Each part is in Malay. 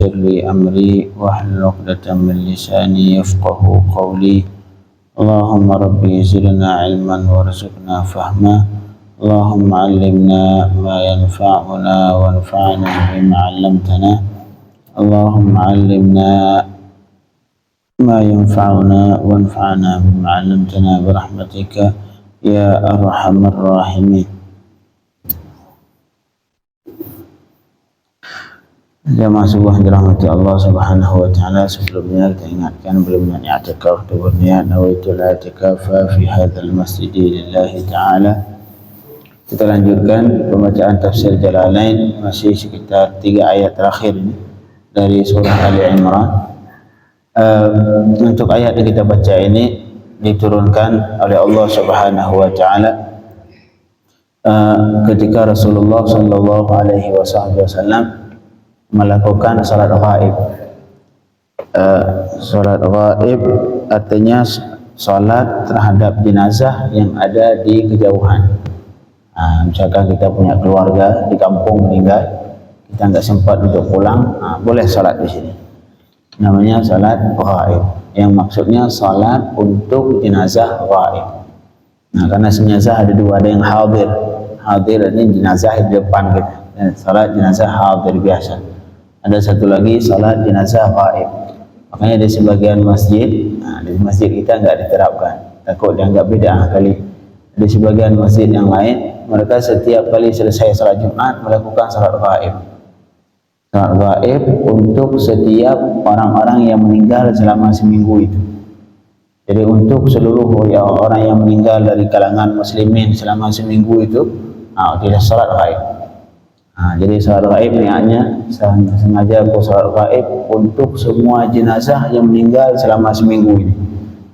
يسر لي أمري واحلل عقدة من لساني يفقه قولي. اللهم ربي زدنا علما وارزقنا فهما. اللهم علمنا ما ينفعنا وانفعنا بما علمتنا. اللهم علمنا ما ينفعنا وانفعنا بما علمتنا برحمتك يا أرحم الراحمين. Jamaah subuh dirahmati Allah Subhanahu wa taala, sebelumnya kita ingatkan belum i'tikaf atau berniat nawaitul i'tikafa fi hadzal masjid lillahi taala. Kita lanjutkan pembacaan tafsir Jalalain, masih sekitar 3 ayat terakhir ini dari surah Ali Imran. Untuk ayat yang kita baca ini diturunkan oleh Allah Subhanahu wa taala ketika Rasulullah sallallahu alaihi wasallam melakukan salat ghaib. Salat ghaib artinya salat terhadap jenazah yang ada di kejauhan. Misalkan kita punya keluarga di kampung meninggal, kita nggak sempat untuk pulang, boleh salat di sini. Namanya salat ghaib, yang maksudnya salat untuk jenazah ghaib. Karena jenazah ada dua, ada yang hadir. Hadir ini jenazah di depan kita, dan salat jenazah hadir biasa. Ada satu lagi salat jenazah ghaib. Makanya di sebagian masjid, di masjid kita enggak diterapkan, takut dianggap bid'ah kali. Di sebagian masjid yang lain, mereka setiap kali selesai salat Jumat melakukan salat ghaib. Salat ghaib untuk setiap orang-orang yang meninggal selama seminggu itu. Jadi untuk seluruh orang yang meninggal dari kalangan muslimin selama seminggu itu, tidak salat ghaib. Jadi salat ghaib niatnya sengaja aku salat ghaib untuk semua jenazah yang meninggal selama seminggu ini,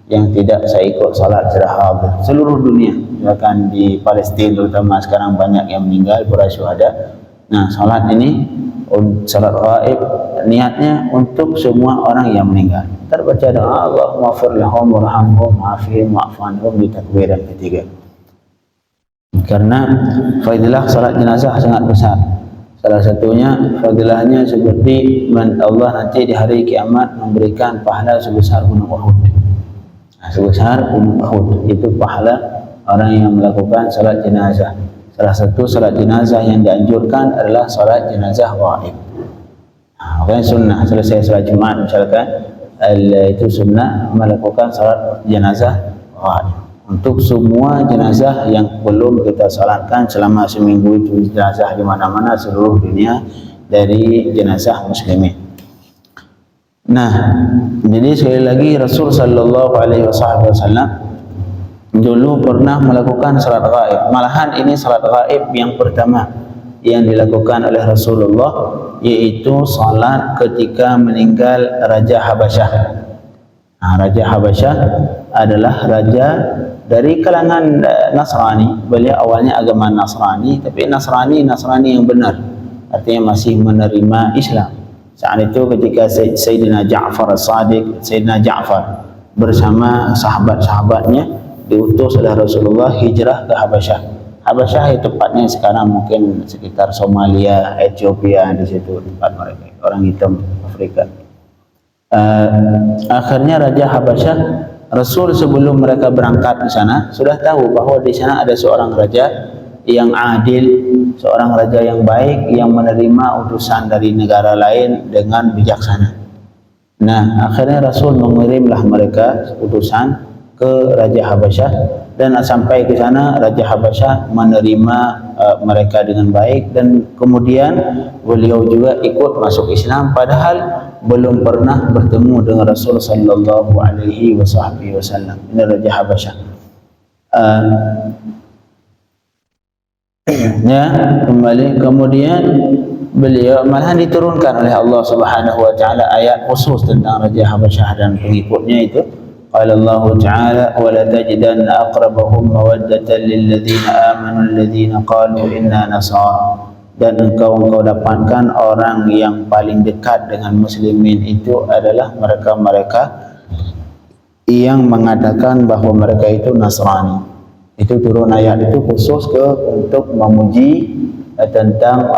yang tidak saya ikut salat secara hadir seluruh dunia. Bahkan di Palestina terutama sekarang banyak yang meninggal para syuhada. Salat ini salat ghaib niatnya untuk semua orang yang meninggal. Terbaca doa Allahumma ighfir lahum warhamhum wa'afihim wa'fu anhum di takbir yang ketiga. Karena fadilah salat jenazah sangat besar. Salah satunya fadilahnya seperti Allah nanti di hari kiamat memberikan pahala sebesar gunung Uhud. Sebesar gunung Uhud itu pahala orang yang melakukan salat jenazah. Salah satu salat jenazah yang dianjurkan adalah salat jenazah ghaib. Makanya sunnah selesai salat Jumat misalkan, itu sunnah melakukan salat jenazah ghaib untuk semua jenazah yang belum kita salatkan selama seminggu itu. Jenazah di mana-mana seluruh dunia dari jenazah muslimin. Jadi sekali lagi Rasul sallallahu alaihi wasallam dulu pernah melakukan salat ghaib. Malahan ini salat ghaib yang pertama yang dilakukan oleh Rasulullah, yaitu salat ketika meninggal Raja Habasyah. Raja Habasyah adalah raja dari kalangan Nasrani. Beliau awalnya agama Nasrani, tapi Nasrani yang benar, artinya masih menerima Islam. Saat itu ketika Sayyidina Ja'far As-Sadiq, Sayyidina Ja'far bersama sahabat-sahabatnya diutus oleh Rasulullah hijrah ke Habasyah. Habasyah itu tepatnya sekarang mungkin sekitar Somalia, Ethiopia, di situ tempat mereka, orang hitam Afrika. Akhirnya Raja Habasyah, Rasul sebelum mereka berangkat di sana sudah tahu bahwa di sana ada seorang raja yang adil, seorang raja yang baik yang menerima utusan dari negara lain dengan bijaksana. Akhirnya Rasul mengirimlah mereka utusan ke Raja Habasyah, dan sampai ke sana Raja Habasyah menerima mereka dengan baik, dan kemudian beliau juga ikut masuk Islam padahal belum pernah bertemu dengan Rasul sallallahu alaihi wasallam. Ini Raja Habasyah. Kembali kemudian beliau malahan diturunkan oleh Allah Subhanahu wa taala ayat khusus tentang Raja Habasyah dan pengikutnya itu. Qala Allah Ta'ala wa la tajidanna aqrabahum mawaddatan lil ladzina amanu alladzina qalu inna nasara. Dan engkau dapatkan orang yang paling dekat dengan muslimin itu adalah mereka-mereka yang mengatakan bahwa mereka itu Nasrani. Itu turun ayat itu khusus untuk memuji tentang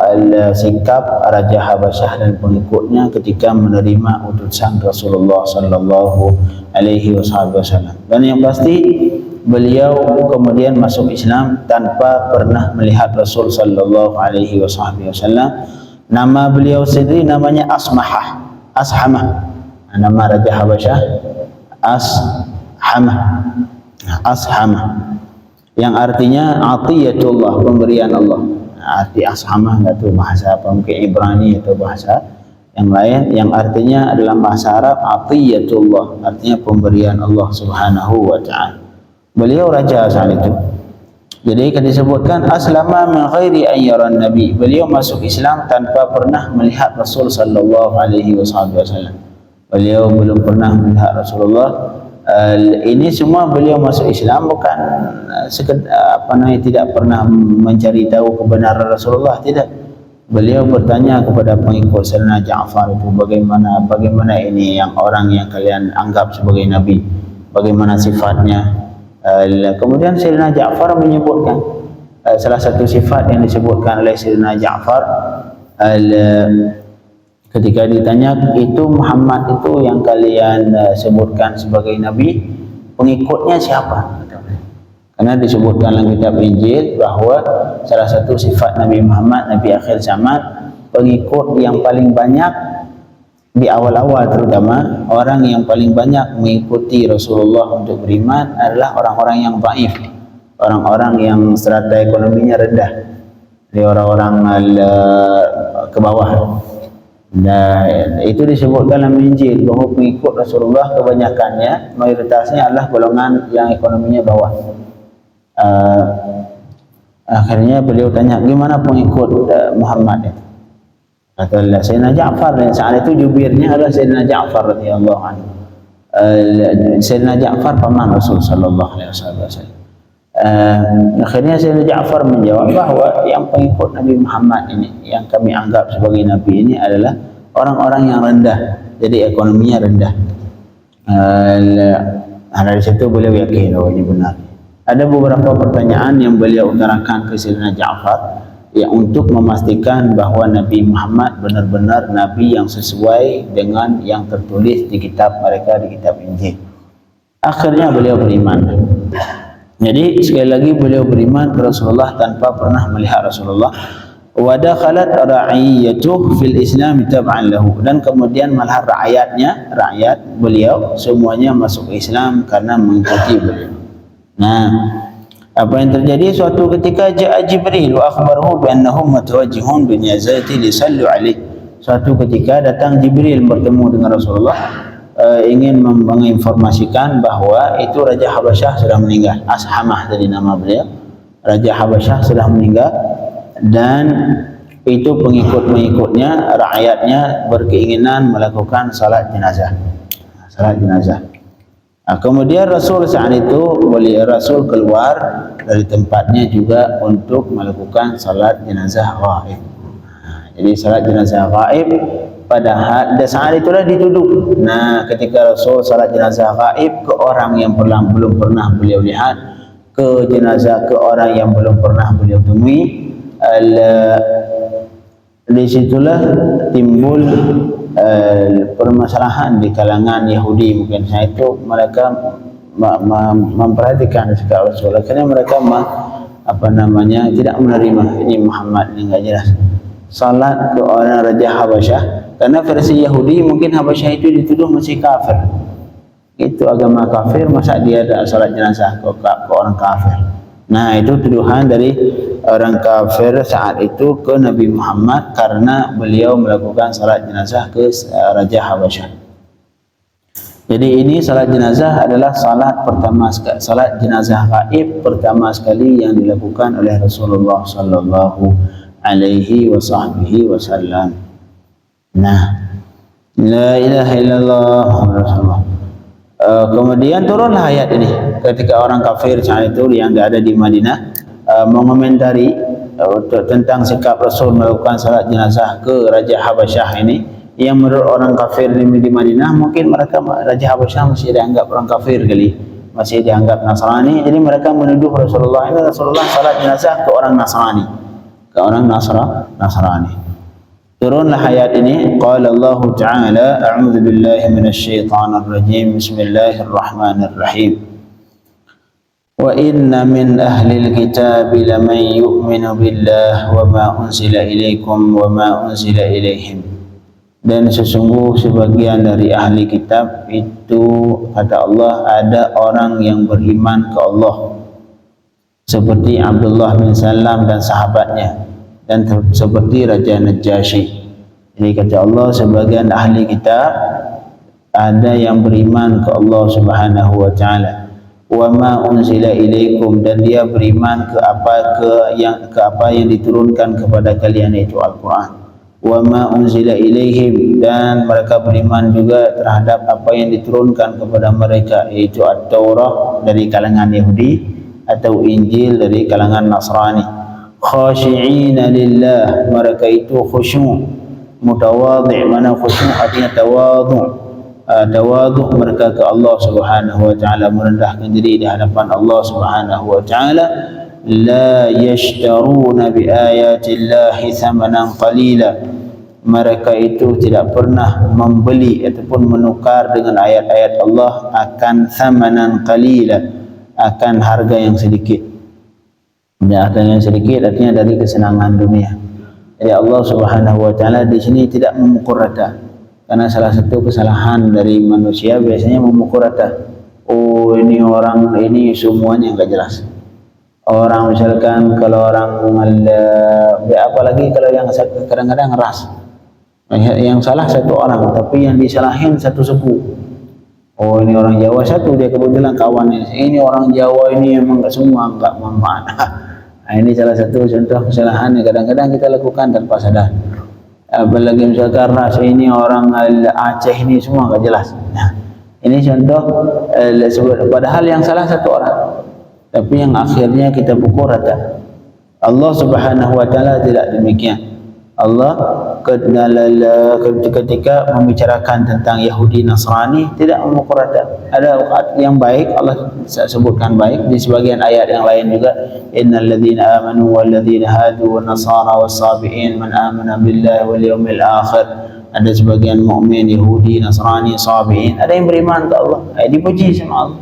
sikap Raja Habasyah dan pengikutnya ketika menerima utusan Rasulullah sallallahu alaihi wasallam. Dan yang pasti beliau kemudian masuk Islam tanpa pernah melihat Rasul sallallahu alaihi wasallam. Nama beliau sendiri namanya Ashamah. Nama Raja Habasyah Ashamah, yang artinya atiyatullah, pemberian Allah. Arti Ashamah enggak tahu bahasa apa, mungkin Ibrani atau bahasa yang lain, yang artinya adalah bahasa Arab atiyatullah, artinya pemberian Allah Subhanahu wa taala. Beliau raja saat itu. Jadi kan disebutkan aslama min ghairi an yara nabi. Beliau masuk Islam tanpa pernah melihat Rasul sallallahu alaihi wasallam. Beliau belum pernah melihat Rasulullah. Ini semua beliau masuk Islam bukan tidak pernah mencari tahu kebenaran Rasulullah, tidak. Beliau bertanya kepada pengikut Sayyidina Ja'far itu, bagaimana ini yang orang yang kalian anggap sebagai nabi, bagaimana sifatnya. Kemudian Sayyidina Ja'far menyebutkan salah satu sifat yang disebutkan oleh Sayyidina Ja'far ketika ditanya, itu Muhammad itu yang kalian sebutkan sebagai nabi, pengikutnya siapa? Karena disebutkan dalam kitab Injil bahawa salah satu sifat Nabi Muhammad, Nabi akhir zaman, pengikut yang paling banyak di awal-awal, terutama orang yang paling banyak mengikuti Rasulullah untuk beriman adalah orang-orang yang dhaif, orang-orang yang strata ekonominya rendah, dari orang-orang ke bawah. Dan itu disebutkan dalam Injil bahawa pengikut Rasulullah kebanyakannya, mayoritasnya adalah golongan yang ekonominya bawah. Akhirnya beliau tanya, gimana pengikut Muhammad itu? Kata Sayyidina Ja'far, dan saat itu jubirnya adalah Sayyidina Ja'far radhiyallahu anhu. Sayyidina Ja'far paman Rasul sallallahu alaihi wasallam. Akhirnya Sayyidina Ja'far menjawab bahawa yang pengikut Nabi Muhammad ini, yang kami anggap sebagai Nabi ini adalah orang-orang yang rendah, jadi ekonominya rendah. Dari situ beliau yakin bahwa ini benar. Ada beberapa pertanyaan yang beliau utarakan ke Sayyidina Ja'far yang untuk memastikan bahawa Nabi Muhammad benar-benar Nabi yang sesuai dengan yang tertulis di kitab mereka, di kitab Injil. Akhirnya beliau beriman. Jadi sekali lagi beliau beriman ke Rasulullah tanpa pernah melihat Rasulullah. Wa dakhalat ra'iyatuhu fil Islam tab'an lahu, dan kemudian malah rakyat beliau semuanya masuk Islam karena mengikuti beliau. Nah, apa yang terjadi? Suatu ketika ja'a Jibril wa akhbarahu bi annahum mutawajjihun bi niyazati li sallu alaihi. Suatu ketika datang Jibril bertemu dengan Rasulullah, ingin menginformasikan bahawa itu Raja Habasyah sudah meninggal. Ashamah tadi nama beliau. Raja Habasyah sudah meninggal, dan itu pengikut-pengikutnya, rakyatnya berkeinginan melakukan salat jenazah. Kemudian Rasul saat itu, Rasul keluar dari tempatnya juga untuk melakukan salat jenazah ghaib. Jadi salat jenazah ghaib pada saat itulah dituduh. Nah, ketika Rasul salat jenazah gaib ke orang yang belum pernah beliau lihat, ke jenazah ke orang yang belum pernah beliau temui, disitulah timbul permasalahan di kalangan Yahudi. Mungkin saya itu mereka memperhatikan sikap Rasul. Akhirnya mereka tidak menerima ini Muhammad ini enggak jelas. Salat ke orang Raja Habasyah, karena versi Yahudi mungkin Habasyah itu dituduh masih kafir. Itu agama kafir, masa dia ada salat jenazah ke orang kafir. Nah, itu tuduhan dari orang kafir saat itu ke Nabi Muhammad karena beliau melakukan salat jenazah ke Raja Habasyah. Jadi ini salat jenazah adalah salat jenazah gaib pertama sekali yang dilakukan oleh Rasulullah sallallahu alaihi wasallam. Nah, la ilaha illallah Rasulullah. Kemudian turunlah ayat ini ketika orang kafir saat itu yang ada di Madinah mengomentari tentang sikap Rasul melakukan salat jenazah ke Raja Habasyah ini, yang menurut orang kafir di Madinah mungkin mereka Raja Habasyah masih dianggap orang kafir kali, masih dianggap Nasrani. Jadi mereka menuduh Rasulullah salat jenazah ke orang Nasrani, ke orang Nasrani. Turunlah ayat ini. Qala Allah Ta'ala, a'udzu billahi minasyaitonir rajim. Bismillahirrahmanirrahim. Wa inna min ahlil kitab laman yu'minu billah wa ma unzila ilaikum wa ma unzila ilaihim. Dan sesungguh sebagian dari ahli kitab itu, kata Allah, ada orang yang beriman ke Allah, seperti Abdullah bin Salam dan sahabatnya, dan seperti Raja Najasyi. Jadi kata Allah, sebagian ahli kitab ada yang beriman ke Allah Subhanahu wa Ta'ala. Wa ma unzila ilaikum, dan dia beriman ke apa yang diturunkan kepada kalian, yaitu Al-Quran. Wa ma unzila ilaihim, dan mereka beriman juga terhadap apa yang diturunkan kepada mereka, yaitu At-Taurah dari kalangan Yahudi atau Injil dari kalangan Nasrani. Khashi'ina lillah, mereka itu khusyuk, mutawadhi'. Mana khusyuk artinya tawadhu'. Tawadhu' mereka ke Allah Subhanahu wa Ta'ala, merendahkan diri di hadapan Allah Subhanahu wa Ta'ala. La yashtaruna bi ayatillahi thamanan qalila, mereka itu tidak pernah membeli ataupun menukar dengan ayat-ayat Allah akan thamanan qalila, akan harga yang sedikit. Harga yang sedikit artinya dari kesenangan dunia. Jadi Allah Subhanahu wa Ta'ala di sini tidak memukul rata, karena salah satu kesalahan dari manusia biasanya memukul rata. Oh, ini orang ini semuanya enggak jelas. Orang misalkan kalau orang apalagi kalau yang kadang-kadang ras, yang salah satu orang tapi yang disalahin satu suku. Oh, ini orang Jawa satu, dia kebetulan kawan ini orang Jawa ini memang enggak semua enggak manfaat. Nah, ini salah satu contoh kesalahan yang kadang-kadang kita lakukan tanpa sadar. Apalagi misalkan ras, ini orang Aceh ini semua enggak jelas. Nah, ini contoh padahal yang salah satu orang, tapi yang akhirnya kita pukul rata. Allah Subhanahu wa Ta'ala tidak demikian. Allah ketika membicarakan tentang Yahudi Nasrani tidak memukul rata. Ada yang baik, Allah sebutkan baik. Di sebagian ayat yang lain juga, innal ladzina amanu wal ladzina hadu wan nasara was sabiin man amana billahi wal yawmil akhir. Ada sebagian mukmin Yahudi, Nasrani, sabiin, ada yang beriman ke Allah. Dipuji sama Allah.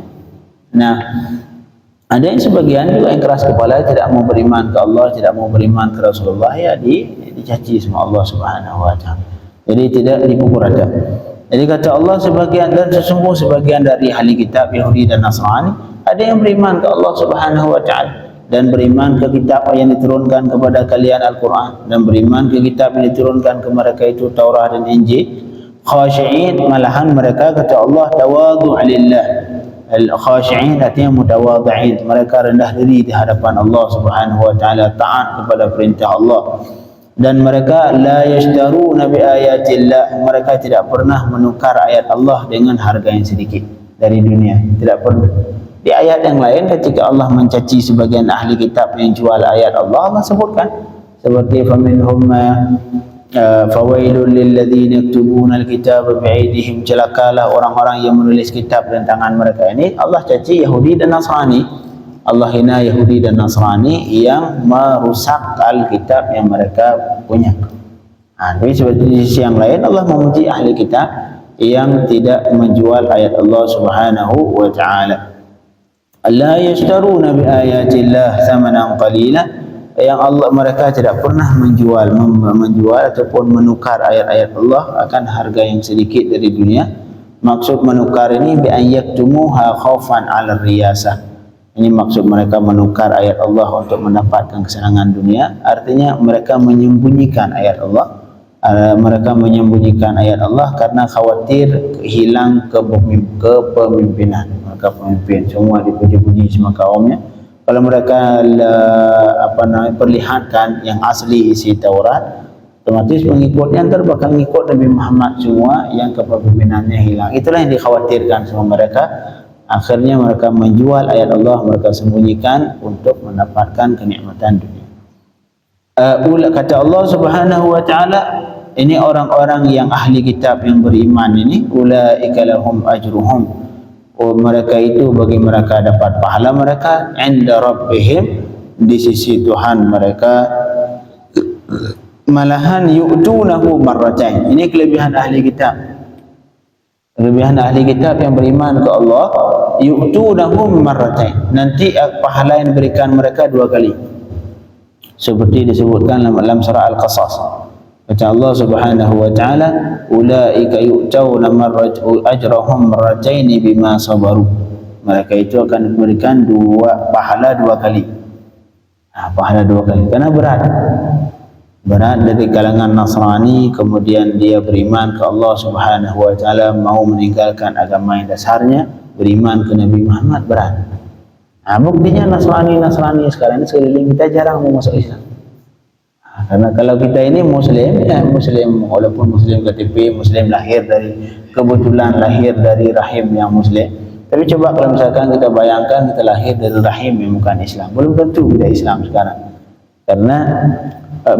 Nah, ada yang sebagian juga yang keras kepala, tidak mau beriman ke Allah, tidak mau beriman ke Rasulullah, ya dicaci sama Allah Subhanahu wa Ta'ala. Jadi tidak dipukul rata. Jadi kata Allah, sebagian dan sesungguh sebagian dari ahli kitab Yahudi dan Nasrani ada yang beriman ke Allah Subhanahu wa Ta'ala, dan beriman ke kitab yang diturunkan kepada kalian Al-Quran, dan beriman ke kitab yang diturunkan ke mereka itu Taurah dan Injil. Khashi'in, malahan mereka kata Allah tawadhu' lillah. Al-khashi'in artinya mutawadhi'in, mereka rendah diri di hadapan Allah Subhanahu wa Ta'ala, taat kepada perintah Allah. Dan mereka la yashtaruna bi ayatillah, mereka tidak pernah menukar ayat Allah dengan harga yang sedikit dari dunia, tidak pernah. Di ayat yang lain ketika Allah mencaci sebagian ahli kitab yang jual ayat Allah, Allah sebutkan seperti faminhum fawailul lilladzina yaktubuna alkitaba bi'aydihim, celakalah orang-orang yang menulis kitab dengan tangan mereka. Ini Allah caci Yahudi dan Nasrani. Allah hina Yahudi dan Nasrani yang merusak alkitab yang mereka punya. Tapi seperti di sisi yang lain Allah memuji ahli kitab yang tidak menjual ayat Allah Subhanahu wa Ta'ala. La yashtaruna bi ayatillah thamanan qalila, yang Allah mereka tidak pernah menjual ataupun menukar ayat-ayat Allah akan harga yang sedikit dari dunia. Maksud menukar ini bi an yaktumuha khaufan 'ala riyasah. Ini maksud mereka menukar ayat Allah untuk mendapatkan kesenangan dunia. Artinya mereka menyembunyikan ayat Allah. Mereka menyembunyikan ayat Allah karena khawatir hilang kepemimpinan. Mereka pemimpin semua dipuji-puji semua kaumnya. Kalau mereka perlihatkan yang asli isi Taurat, otomatis pengikutnya ntar bakal ngikut Nabi Muhammad semua, yang kepemimpinannya hilang. Itulah yang dikhawatirkan sama mereka. Akhirnya mereka menjual ayat Allah, mereka sembunyikan untuk mendapatkan kenikmatan dunia. Kata Allah Subhanahu wa Ta'ala, ini orang-orang yang ahli kitab yang beriman ini, ulaika lahum ajruhum, mereka itu bagi mereka dapat pahala mereka, inda rabbihim, di sisi Tuhan mereka, malahan yu'tunahu marratain. Ini kelebihan ahli kitab. Kelebihan ahli kitab yang beriman ke Allah, yu'tunahu marratain. Nanti pahala yang diberikan mereka 2 kali. Seperti disebutkan dalam surah Al-Qasas. Kata Allah Subhanahu wa taala, ulaika yu'tawna ajrahum marratain bima sabaru. Mereka itu akan diberikan pahala 2 kali. Pahala 2 kali. Karena berat dari kalangan Nasrani, kemudian dia beriman ke Allah Subhanahu wa taala, mau meninggalkan agama yang dasarnya, beriman ke Nabi Muhammad, berat. Buktinya Nasrani sekarang ini sekeliling kita jarang mau masuk Islam. Karena kalau kita ini Muslim, Muslim walaupun Muslim KTP, Muslim kebetulan lahir dari rahim yang Muslim. Tapi coba kalau misalkan kita bayangkan kita lahir dari rahim yang bukan Islam, belum tentu kita Islam sekarang. Karena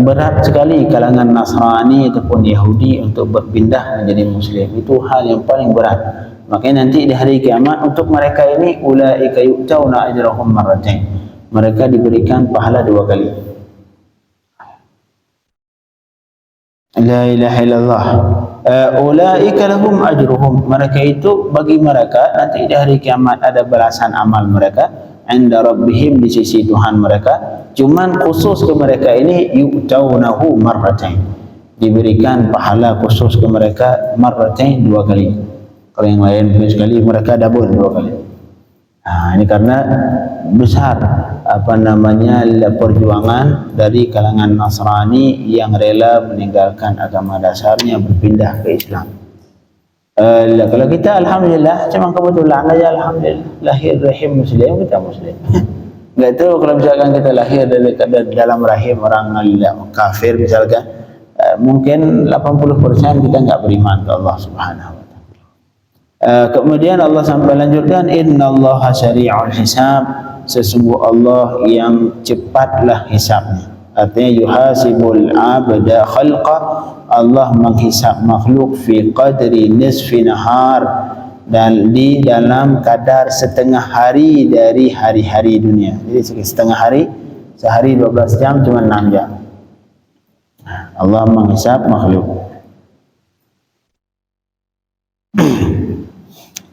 berat sekali kalangan Nasrani ataupun Yahudi untuk berpindah menjadi Muslim. Itu hal yang paling berat. Makanya nanti di hari kiamat untuk mereka ini ulaika yu'tawna ajrahum marratain. Mereka diberikan pahala 2 kali. La ilaha illallah. Ulaika lahum ajruhum. Mereka itu bagi mereka nanti di hari kiamat ada balasan amal mereka inda rabbihim, di sisi Tuhan mereka. Cuman khusus ke mereka ini yu'tawnahu marratain. Diberikan pahala khusus ke mereka marratain 2 kali. Kalau yang lain sekali, mereka double 2 kali. Ini karena besar perjuangan dari kalangan Nasrani yang rela meninggalkan agama dasarnya berpindah ke Islam. Kalau kita alhamdulillah, cuma kebetulan aja alhamdulillah lahir rahim Muslim, kita Muslim. Enggak tahu kalau misalkan kita lahir dari dalam rahim orang kafir misalkan, mungkin 80% kita enggak beriman ke Allah Subhanahu. Kemudian Allah sampai lanjutkan, innallaha syari'ul hisab, sesungguh Allah yang cepatlah hisabnya. Artinya yuhasibul abda khalqa, Allah menghisab makhluk fi qadri nisfi nahar, dan di dalam kadar setengah hari dari hari-hari dunia. Jadi setengah hari, sehari 12 jam cuma 6 jam. Allah menghisab makhluk.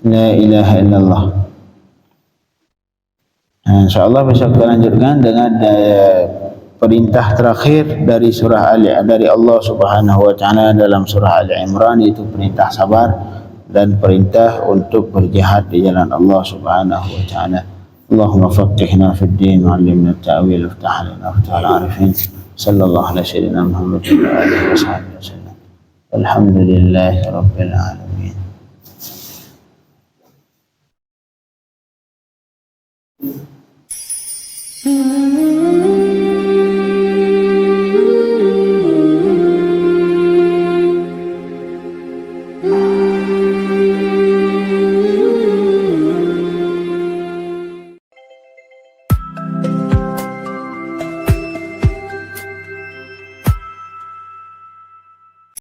La ilaha illallah. InsyaAllah besok kita lanjutkan dengan perintah terakhir dari dari Allah Subhanahu wa taala dalam surah Ali Imran, yaitu perintah sabar dan perintah untuk berjihad di jalan Allah Subhanahu wa taala. Allahumma faqihna fid din wa 'allimna at-ta'wil waftah lana fathal 'arifin. Sallallahu alaihi wasallam Muhammad wa alihi wasallam. Alhamdulillahirabbil alamin.